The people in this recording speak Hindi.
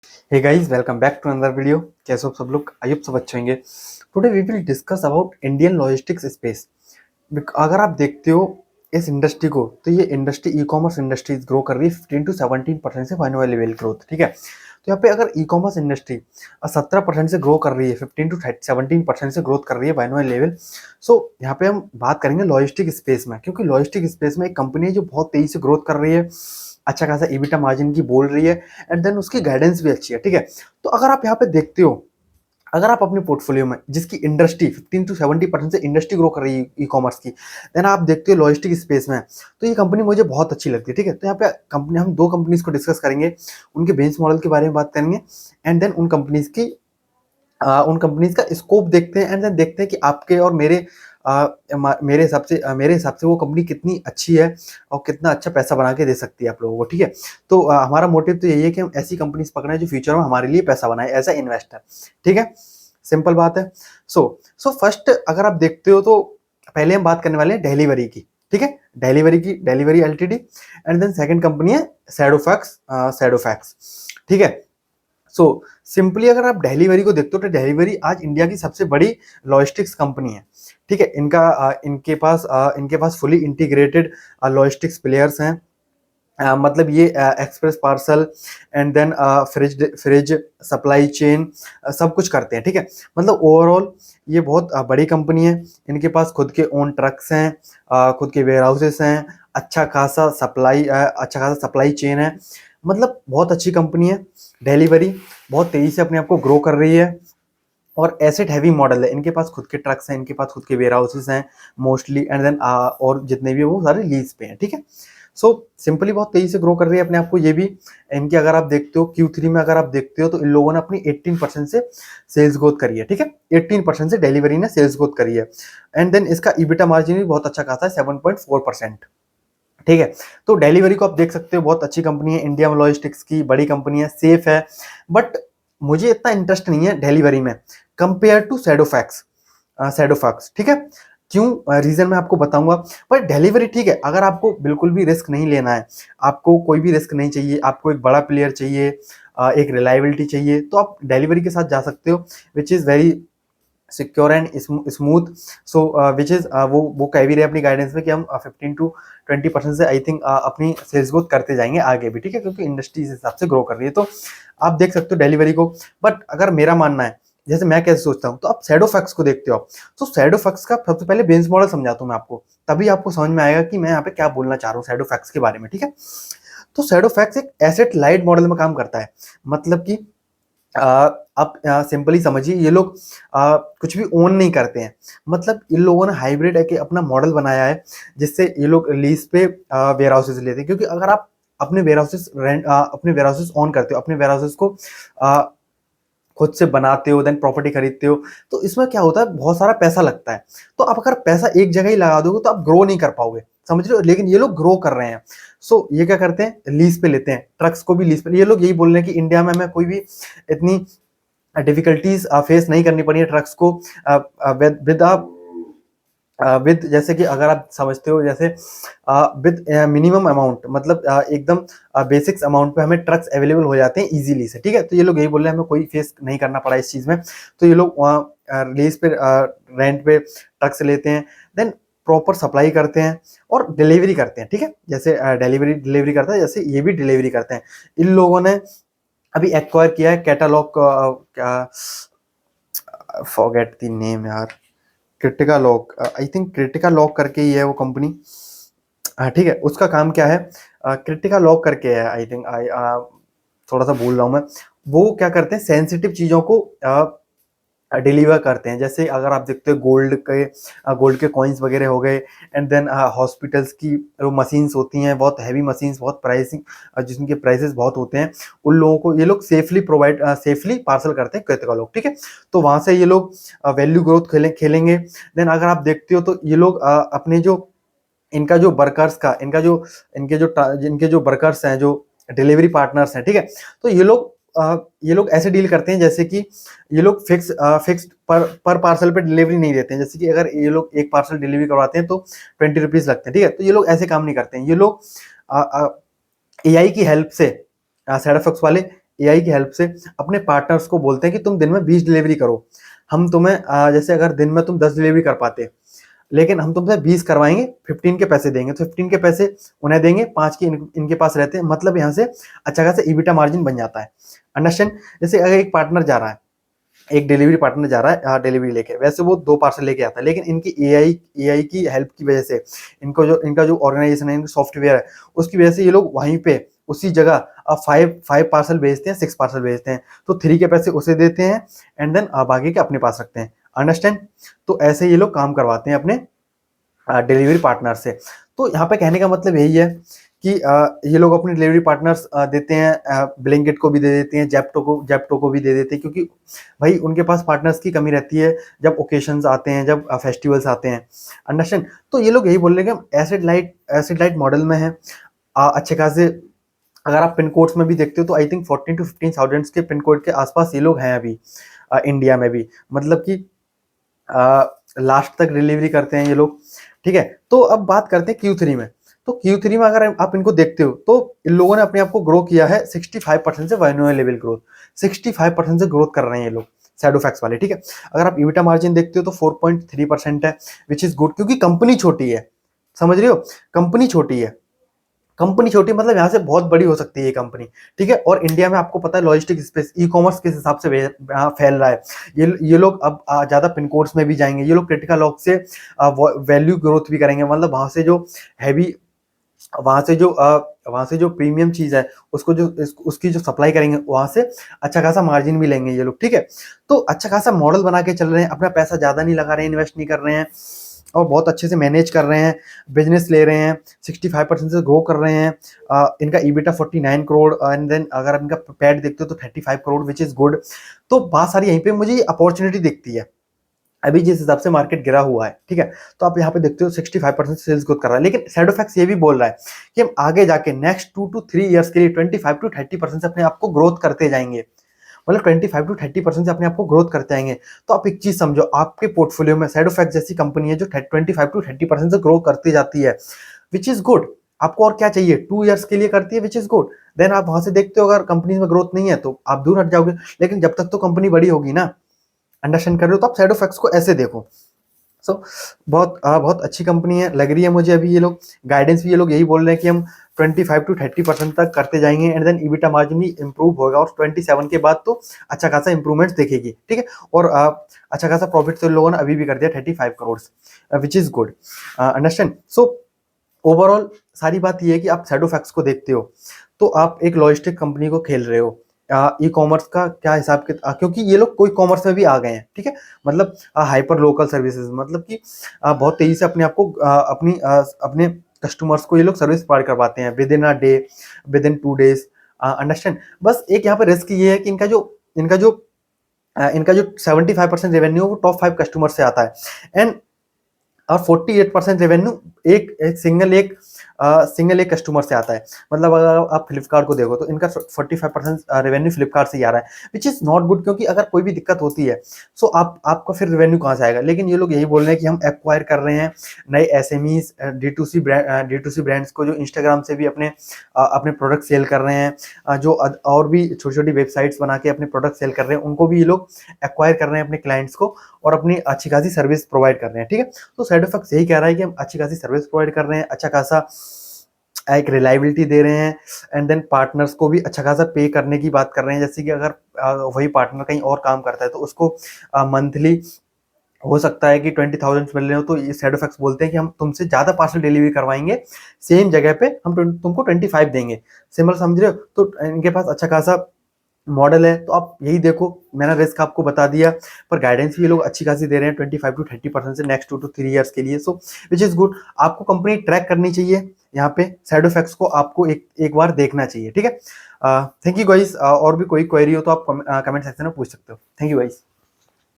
Hey guys, welcome back to another video. कैसे हो सब लोग? आई होप सब अच्छे होंगे. Today we will discuss about Indian logistics space. अगर आप देखते हो इस इंडस्ट्री को, तो ये industry e commerce industry grow कर रही है 15 to 17% से एनुअल ग्रोथ. ठीक है, तो यहाँ पे अगर ई कॉमर्स इंडस्ट्री 17% से ग्रो कर रही है, 15 to 17% से ग्रोथ कर रही है एनुअल लेवल. सो यहाँ पे हम बात करेंगे लॉजिस्टिक स्पेस में, क्योंकि लॉजिस्टिक स्पेस में एक कंपनी है जो बहुत तेजी से ग्रोथ कर रही है, अच्छा खासा EBITDA मार्जिन की बोल रही है, एंड देन उसकी गाइडेंस भी अच्छी है. ठीक है, तो अगर आप यहाँ पे देखते हो, अगर आप अपने पोर्टफोलियो में जिसकी इंडस्ट्री 15 to 70% से इंडस्ट्री ग्रो कर रही है ई कॉमर्स की, देन आप देखते हो लॉजिस्टिक स्पेस में, तो ये कंपनी मुझे बहुत अच्छी लगती है. ठीक है, तो यहाँ पे कंपनी, हम दो कंपनीज को डिस्कस करेंगे, उनके बिजनेस मॉडल के बारे में बात करेंगे, एंड देन उन कंपनीज का स्कोप देखते हैं, एंड देन देखते हैं कि आपके और मेरे हिसाब से वो कंपनी कितनी अच्छी है और कितना अच्छा पैसा बना के दे सकती है आप लोगों को. ठीक है, तो हमारा मोटिव तो यही है कि हम ऐसी कंपनीज पकड़ें जो फ्यूचर में हमारे लिए पैसा बनाए एज अ इन्वेस्टर. ठीक है, सिंपल बात है. सो फर्स्ट अगर आप देखते हो, तो पहले हम बात करने वाले हैं डिलीवरी की. ठीक है, delivery LTD, and then second company है सैडोफैक्स. ठीक है, सो सिंपली अगर आप डिलीवरी को देखते हो, तो डिलीवरी आज इंडिया की सबसे बड़ी लॉजिस्टिक्स कंपनी है. ठीक है, इनके पास फुली इंटीग्रेटेड लॉजिस्टिक्स प्लेयर्स हैं. मतलब ये express parcel, and then fridge supply chain, सब कुछ करते हैं. ठीक है, मतलब ओवरऑल ये बहुत बड़ी कंपनी है. इनके पास खुद के ओन ट्रक्स हैं, खुद के वेयर हाउसेस हैं, अच्छा खासा सप्लाई चेन है. मतलब बहुत अच्छी कंपनी है. डिलीवरी बहुत तेजी से अपने आप को ग्रो कर रही है, और एसेट हैवी मॉडल है. इनके पास खुद के ट्रक्स हैं, इनके पास खुद के वेयर हाउसेस हैं मोस्टली, एंड देन और जितने भी वो सारे लीज पे हैं. ठीक है, सो सिंपली बहुत तेजी से ग्रो कर रही है अपने आप को. ये भी इनकी अगर आप देखते हो Q3 में, अगर आप देखते हो, तो इन लोगों ने अपनी 18% से सेल्स ग्रोथ करी है. ठीक है, 18% से डिलीवरी ने सेल्स ग्रोथ करी है, एंड देन इसका EBITDA मार्जिन भी बहुत अच्छा खासा है, 7.4%. ठीक है, तो डिलीवरी को आप देख सकते हो, बहुत अच्छी कंपनी है, इंडिया में लॉजिस्टिक्स की बड़ी कंपनी है, सेफ है. बट मुझे इतना इंटरेस्ट नहीं है डिलीवरी में कंपेयर टू सैडोफैक्स. ठीक है, क्यों, रीजन मैं आपको बताऊंगा. पर डिलीवरी ठीक है, अगर आपको बिल्कुल भी रिस्क नहीं लेना है, आपको कोई भी रिस्क नहीं चाहिए, आपको एक बड़ा प्लेयर चाहिए, एक रिलायबिलिटी चाहिए, तो आप डिलीवरी के साथ जा सकते हो, which is very secure and smooth. So which is वो कह भी रहे अपनी गाइडेंस में कि हम 15 to 20% से आई थिंक अपनी सेल्स ग्रोथ करते जाएंगे आगे भी. ठीक है, क्योंकि इंडस्ट्री इस हिसाब से ग्रो कर रही है, तो आप देख सकते हो डिलीवरी को. बट अगर मेरा मानना है, जैसे मैं कैसे सोचता हूँ, तो आप सैडोफैक्स को देखते हो, तो सैडोफैक्स का सबसे पहले बिजनेस मॉडल समझाता हूँ मैं आपको, तभी आपको समझ में आएगा कि मैं यहाँ पे क्या बोलना चाह रहा हूँ सैडोफैक्स के बारे में. ठीक है, तो सैडोफैक्स एक एसेट लाइट मॉडल में काम करता है. मतलब कि आप सिंपली समझिए, ये लोग कुछ भी ओन नहीं करते हैं. मतलब इन लोगों ने हाइब्रिड एक अपना मॉडल बनाया है, जिससे ये लोग लीज पे वेयर हाउसेस लेते हैं. क्योंकि अगर आप अपने वेयर हाउसेस ऑन करते हो, अपने वेयर हाउसेस को अ, खुद से बनाते हो, देन प्रॉपर्टी खरीदते हो, तो इसमें क्या होता है, बहुत सारा पैसा लगता है. तो आप अगर पैसा एक जगह ही लगा दोगे, तो आप ग्रो नहीं कर पाओगे, समझ रहे हो. लेकिन ये लोग ग्रो कर रहे हैं. सो ये क्या करते हैं, लीज पे लेते हैं, ट्रक्स को भी लीज पे. ये लोग यही बोल रहे हैं कि इंडिया में हमें कोई भी इतनी डिफिकल्टीज फेस नहीं करनी पड़ी है ट्रक्स को, विद विद, जैसे कि अगर आप समझते हो, जैसे विद मिनिमम अमाउंट, मतलब एकदम बेसिक्स अमाउंट पे हमें ट्रक्स अवेलेबल हो जाते हैं इजीली से. ठीक है, तो ये लोग यही बोल रहे हैं हमें कोई फेस नहीं करना पड़ा इस चीज में. तो ये लोग वहाँ लीज पे, रेंट पे ट्रक्स लेते हैं, देन प्रॉपर सप्लाई करते हैं और डिलीवरी करते हैं. ठीक है, जैसे डिलीवरी करता है, जैसे ये भी डिलीवरी करते हैं. इन लोगों ने अभी एक्वायर किया है कैटालॉग, फॉरगेट द नेम यार, क्रिटिका लॉक, आई थिंक क्रिटिका लॉक करके ही है वो कंपनी. ठीक है, उसका काम क्या है, क्रिटिका लॉक करके है आई थिंक. थोड़ा सा भूल रहा हूँ मैं. वो क्या करते हैं, सेंसिटिव चीज़ों को डिलीवर करते हैं. जैसे अगर आप देखते हो गोल्ड के कॉइन्स वगैरह हो गए, एंड देन हॉस्पिटल्स की जो मशीन्स होती हैं, बहुत हैवी मशीन्स, बहुत प्राइसिंग, जिनके प्राइसेस बहुत होते हैं, उन लोगों को ये लोग सेफली पार्सल करते हैं क्रिटिका लॉक. ठीक है, तो वहाँ से ये लोग वैल्यू ग्रोथ खेलेंगे. देन अगर आप देखते हो, तो ये लोग अपने जो इनका जो वर्कर्स का इनके जो वर्कर्स हैं, जो डिलीवरी पार्टनर्स हैं, ठीक है, तो ये लोग ऐसे डील करते हैं, जैसे कि ये लोग फिक्स्ड पर पार्सल पे डिलीवरी नहीं देते हैं. जैसे कि अगर ये लोग एक पार्सल डिलीवरी करवाते हैं, तो 20 रुपीज लगते हैं. ठीक है, तो ये लोग ऐसे काम नहीं करते हैं. ये लोग AI की हेल्प से, सैडोफैक्स वाले एआई की हेल्प से अपने पार्टनर्स को बोलते हैं कि तुम दिन में 20 डिलीवरी करो, हम तुम्हें जैसे अगर दिन में तुम 10 डिलीवरी कर पाते, लेकिन हम तुमसे 20 करवाएंगे, 15 के पैसे देंगे, तो 15 के पैसे उन्हें देंगे, 5 के इनके पास रहते हैं, मतलब यहाँ से अच्छा खासा ईबिटा मार्जिन बन जाता है। अंडरस्टैंड? जैसे अगर एक पार्टनर जा रहा है, एक डिलीवरी पार्टनर जा रहा है डिलीवरी लेके, वैसे वो 2 पार्सल लेके आता है, लेकिन इनकी एआई की हेल्प की वजह से, इनका जो ऑर्गेनाइजेशन है, इनका सॉफ्टवेयर है, उसकी वजह से ये लोग वहीं पे उसी जगह 5 पार्सल भेजते हैं, 6 पार्सल भेजते हैं, तो 3 के पैसे उसे देते हैं एंड देन बाकी के अपने पास रखते हैं। अंडरस्टैंड? तो ऐसे ये लोग काम करवाते हैं अपने डिलीवरी पार्टनर से। तो यहाँ पे कहने का मतलब यही है कि ये लोग अपने डिलीवरी पार्टनर्स देते हैं, ब्लिंकिट को भी दे देते हैं, जेप्टो को भी दे देते हैं, क्योंकि भाई उनके पास पार्टनर्स की कमी रहती है जब ओकेशंस आते हैं, जब फेस्टिवल्स आते हैं। अंडरस्टैंड? तो ये लोग यही बोल रहे हैं कि हम एसेट लाइट मॉडल में हैं, अच्छे खासे। अगर आप पिन कोड्स में भी देखते हो तो आई थिंक 14 to 15,000 के पिन कोड के आसपास ये लोग हैं अभी इंडिया में भी, मतलब कि लास्ट तक डिलीवरी करते हैं ये लोग। ठीक है, तो अब बात करते हैं Q3 में। तो Q3 में अगर आप इनको देखते हो तो इन लोगों ने अपने आप को ग्रो किया है 65% से, वाइनोए लेवल ग्रोथ 65% से ग्रोथ कर रहे हैं ये लोग, शैडोफैक्स वाले। ठीक है, अगर आप ईबिटा मार्जिन देखते हो तो 4.3% है, विच इज गुड, क्योंकि कंपनी छोटी है। समझ रहे हो? कंपनी छोटी है, कंपनी छोटी मतलब यहाँ से बहुत बड़ी हो सकती है ये कंपनी। ठीक है, और इंडिया में आपको पता है लॉजिस्टिक स्पेस, ई कॉमर्स किस हिसाब से फैल रहा है। ये लोग अब ज्यादा पिन कोड्स में भी जाएंगे, ये लोग क्रिटिकल लॉक से वैल्यू ग्रोथ भी करेंगे, मतलब वहां से जो हैवी, वहां से जो प्रीमियम चीज है उसको जो उसकी जो सप्लाई करेंगे, वहां से अच्छा खासा मार्जिन भी लेंगे ये लोग। ठीक है, तो अच्छा खासा मॉडल बना के चल रहे हैं, अपना पैसा ज्यादा नहीं लगा रहे हैं, इन्वेस्ट नहीं कर रहे हैं, और बहुत अच्छे से मैनेज कर रहे हैं, बिजनेस ले रहे हैं, 65% से ग्रो कर रहे हैं। इनका ईबिटा 49 करोड़ एंड देन अगर आप इनका पैड देखते हो तो 35 करोड़, विच इज गुड। तो बहुत सारी यहीं पे मुझे अपॉर्चुनिटी दिखती है अभी जिस हिसाब से मार्केट गिरा हुआ है। ठीक है, तो आप यहाँ पे देखते हो 65% सेल्स ग्रोथ कर रहा है, लेकिन शैडोफैक्स ये भी बोल रहा है कि हम आगे जाके नेक्स्ट 2 to 3 ईयर्स के लिए 25 to 30% से अपने आप को ग्रोथ करते जाएंगे, मतलब 25 to 30% से अपने आप को ग्रोथ करते आएंगे। तो आप एक चीज समझो, आपके पोर्टफोलियो में शैडोफैक्स जैसी कंपनी है जो 25 to 30% से ग्रो करती जाती है, विच इज गुड। आपको और क्या चाहिए? 2 ईयर्स के लिए करती है, विच इज गुड। देन आप वहां से देखते हो अगर कंपनी में ग्रोथ नहीं है तो आप दूर हट जाओगे, लेकिन जब तक तो कंपनी बड़ी होगी ना। अंडरस्टैंड कर रहे हो? तो आप शैडोफैक्स को ऐसे देखो। सो बहुत अच्छी कंपनी है लग रही है मुझे अभी। ये लोग गाइडेंस भी ये लोग यही बोल रहे हैं कि हम 25 to 30% तक करते जाएंगे एंड देन ईबिटा मार्जिन भी इंप्रूव होगा, और 27 के बाद तो अच्छा खासा इंप्रूवमेंट देखेगी। ठीक है, और अच्छा खासा प्रॉफिट तो लोगों ने अभी भी कर दिया 35 crore, which is good. Understand? So overall सारी बात ये है कि आप शैडोफैक्स को देखते हो तो आप एक लॉजिस्टिक कंपनी को खेल रहे हो। ई कॉमर्स का क्या हिसाब के, क्योंकि ये लोग कोई कॉमर्स में भी आ गए हैं। ठीक है, मतलब हाइपर लोकल सर्विसेज, मतलब कि बहुत तेजी से अपने आप को अपने कस्टमर्स को ये लोग सर्विस प्रोवाइड करवाते हैं with in a day, with in 2 days। Understand? बस एक यहाँ पे रिस्क ये है कि इनका जो 75% रेवेन्यू वो टॉप 5 कस्टमर से आता है, एंड और 48% रेवेन्यू सिंगल एक कस्टमर से आता है। मतलब अगर आप फ्लिपकार्ट को देखो तो इनका 45% रेवेन्यू फ्लिपकार्ट से ही आ रहा है, विच इज नॉट गुड, क्योंकि अगर कोई भी दिक्कत होती है सो आपका फिर रेवेन्यू कहाँ से आएगा। लेकिन ये लोग यही बोल रहे हैं कि हम एक्वायर कर रहे हैं नए एसएमईज, D2C ब्रांड्स को जो इंस्टाग्राम से भी अपने प्रोडक्ट सेल कर रहे हैं, जो और भी छोटी छोटी वेबसाइट्स बना के अपने प्रोडक्ट सेल कर रहे हैं, उनको भी ये लोग एक्वायर कर रहे हैं अपने क्लाइंट्स को, और अपनी अच्छी खासी सर्विस प्रोवाइड कर रहे हैं। ठीक है, तो शैडोफैक्स यही कह रहा है कि हम अच्छी खासी सर्विस प्रोवाइड कर रहे हैं, अच्छा खासा एक रिलायबिलिटी दे रहे हैं, एंड देन पार्टनर्स को भी अच्छा खासा पे करने की बात कर रहे हैं। जैसे कि अगर वही पार्टनर कहीं और काम करता है तो उसको मंथली हो सकता है कि 20,000 मिल रहे हो, तो ये शैडोफैक्स बोलते हैं कि हम तुमसे ज्यादा पार्सल डिलीवरी करवाएंगे, सेम जगह पे हम तुमको 25 देंगे। सिंपल समझ रहे हो? तो इनके पास अच्छा खासा मॉडल है, तो आप यही देखो। मैंने रिस्क आपको बता दिया, पर गाइडेंस भी ये लोग अच्छी खासी दे रहे हैं 25 to 30% से नेक्स्ट 2 to 3 ईयर्स के लिए। सो विच इज गुड। आपको कंपनी ट्रैक करनी चाहिए, यहाँ पे शैडोफैक्स को आपको एक बार देखना चाहिए। ठीक है, थैंक यू गाइस। और भी कोई क्वेरी हो तो आप कमेंट सेक्शन में पूछ सकते हो। Thank you guys.